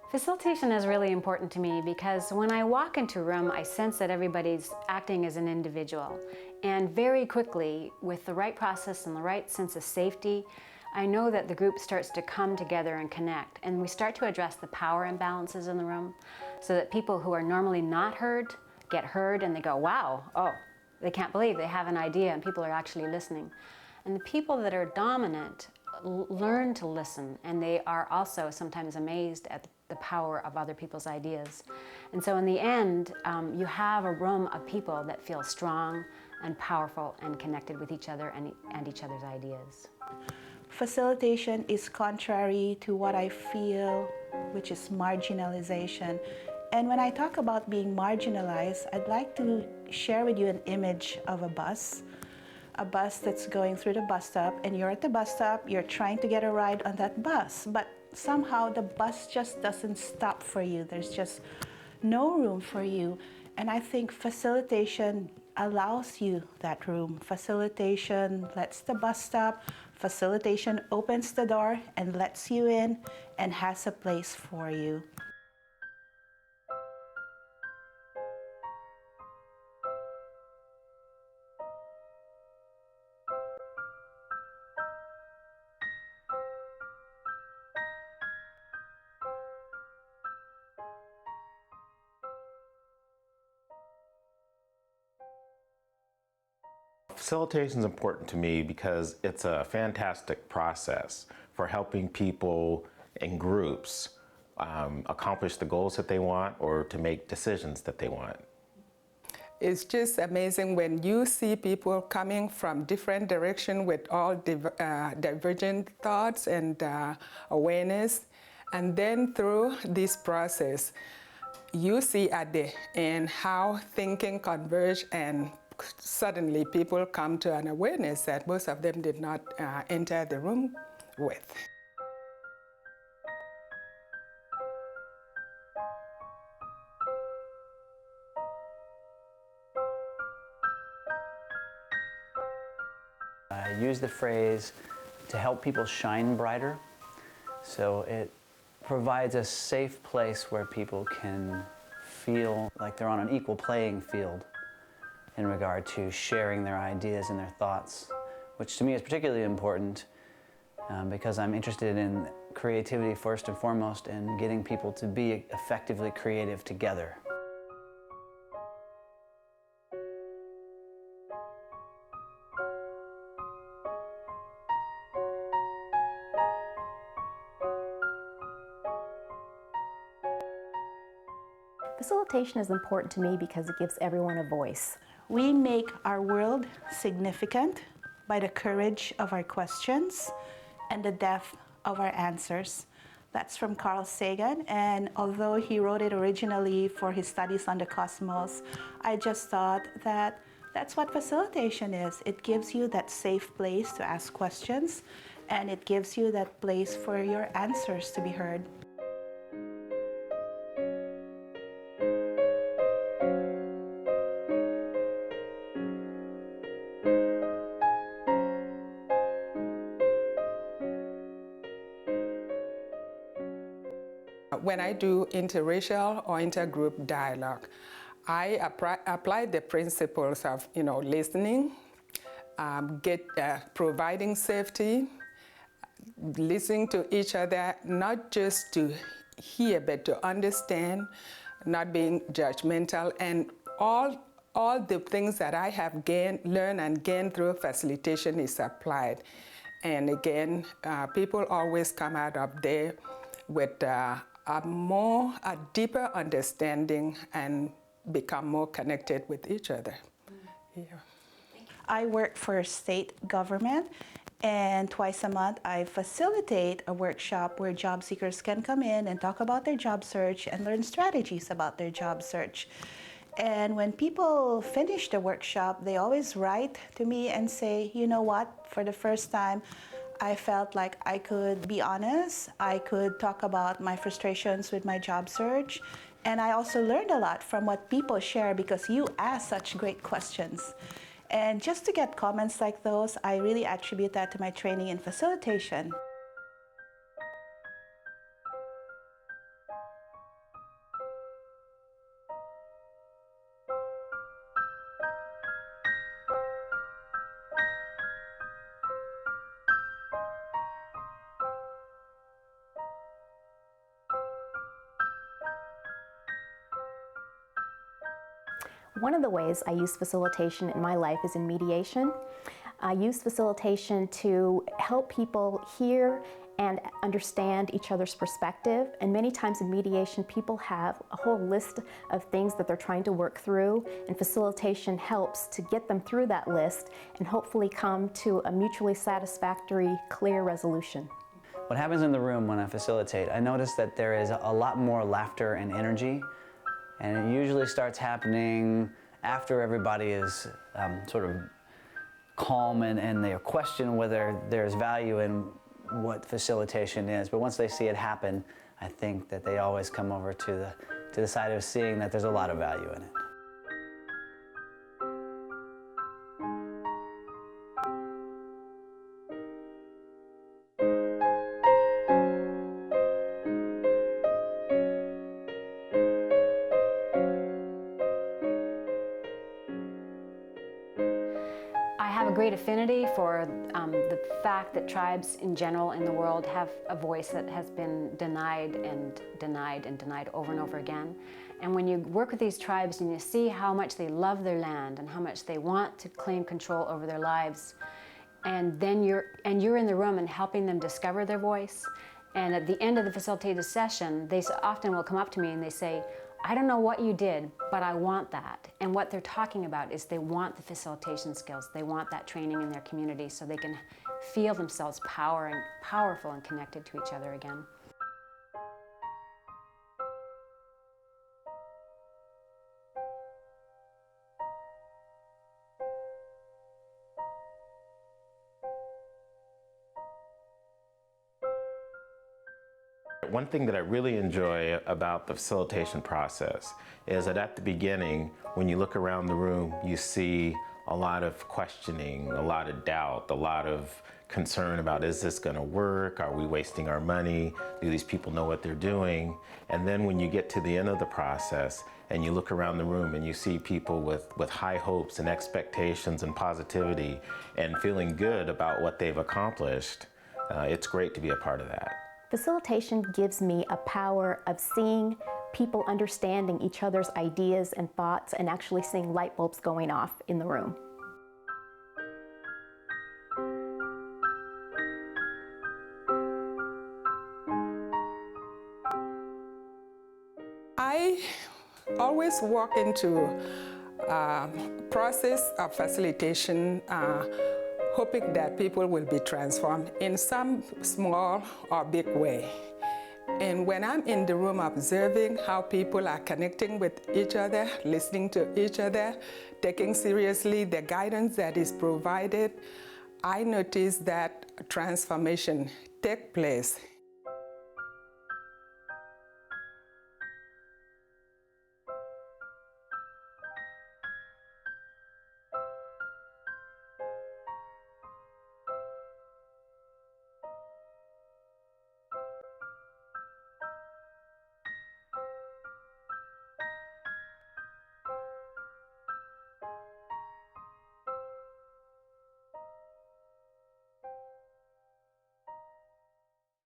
Facilitation is really important to me because when I walk into a room, I sense that everybody's acting as an individual. And very quickly, with the right process and the right sense of safety, I know that the group starts to come together and connect. And we start to address the power imbalances in the room so that people who are normally not heard get heard and they go, wow, oh, they can't believe they have an idea and people are actually listening. And the people that are dominant learn to listen, and they are also sometimes amazed at the power of other people's ideas. And so in the end, you have a room of people that feel strong and powerful and connected with each other and each other's ideas. Facilitation is contrary to what I feel, which is marginalization. And when I talk about being marginalized, I'd like to share with you an image of a bus that's going through the bus stop, and you're at the bus stop, you're trying to get a ride on that bus, but somehow the bus just doesn't stop for you. There's just no room for you. And I think facilitation allows you that room. Facilitation lets the bus stop. Facilitation opens the door and lets you in and has a place for you. Facilitation is important to me because it's a fantastic process for helping people in groups accomplish the goals that they want or to make decisions that they want. It's just amazing when you see people coming from different directions with all divergent thoughts and awareness, and then through this process you see at the end how thinking converge, and suddenly people come to an awareness that most of them did not enter the room with. I use the phrase to help people shine brighter. So it provides a safe place where people can feel like they're on an equal playing field in regard to sharing their ideas and their thoughts, which to me is particularly important because I'm interested in creativity first and foremost and getting people to be effectively creative together. Facilitation is important to me because it gives everyone a voice. We make our world significant by the courage of our questions and the depth of our answers. That's from Carl Sagan, and although he wrote it originally for his studies on the cosmos, I just thought that that's what facilitation is. It gives you that safe place to ask questions, and it gives you that place for your answers to be heard. When I do interracial or intergroup dialogue, I apply the principles of listening, providing safety, listening to each other, not just to hear but to understand, not being judgmental, and all the things that I have learned and gained through facilitation is applied. And again, people always come out of there with a deeper understanding and become more connected with each other. Yeah. I work for state government, and twice a month I facilitate a workshop where job seekers can come in and talk about their job search and learn strategies about their job search. And when people finish the workshop, they always write to me and say, you know what, for the first time, I felt like I could be honest, I could talk about my frustrations with my job search, and I also learned a lot from what people share because you ask such great questions. And just to get comments like those, I really attribute that to my training in facilitation. One of the ways I use facilitation in my life is in mediation. I use facilitation to help people hear and understand each other's perspective. And many times in mediation, people have a whole list of things that they're trying to work through, and facilitation helps to get them through that list and hopefully come to a mutually satisfactory, clear resolution. What happens in the room when I facilitate, I notice that there is a lot more laughter and energy, and it usually starts happening after everybody is sort of calm and they question whether there's value in what facilitation is. But once they see it happen, I think that they always come over to the side of seeing that there's a lot of value in it. I have a great affinity for the fact that tribes in general in the world have a voice that has been denied and denied and denied over and over again. And when you work with these tribes and you see how much they love their land and how much they want to claim control over their lives, and then you're in the room and helping them discover their voice, and at the end of the facilitated session, they often will come up to me and they say, I don't know what you did, but I want that. And what they're talking about is they want the facilitation skills. They want that training in their community so they can feel themselves powerful and connected to each other again. One thing that I really enjoy about the facilitation process is that at the beginning, when you look around the room, you see a lot of questioning, a lot of doubt, a lot of concern about, is this going to work? Are we wasting our money? Do these people know what they're doing? And then when you get to the end of the process and you look around the room and you see people with high hopes and expectations and positivity and feeling good about what they've accomplished, it's great to be a part of that. Facilitation gives me a power of seeing people understanding each other's ideas and thoughts and actually seeing light bulbs going off in the room. I always walk into a process of facilitation hoping that people will be transformed in some small or big way. And when I'm in the room observing how people are connecting with each other, listening to each other, taking seriously the guidance that is provided, I notice that transformation takes place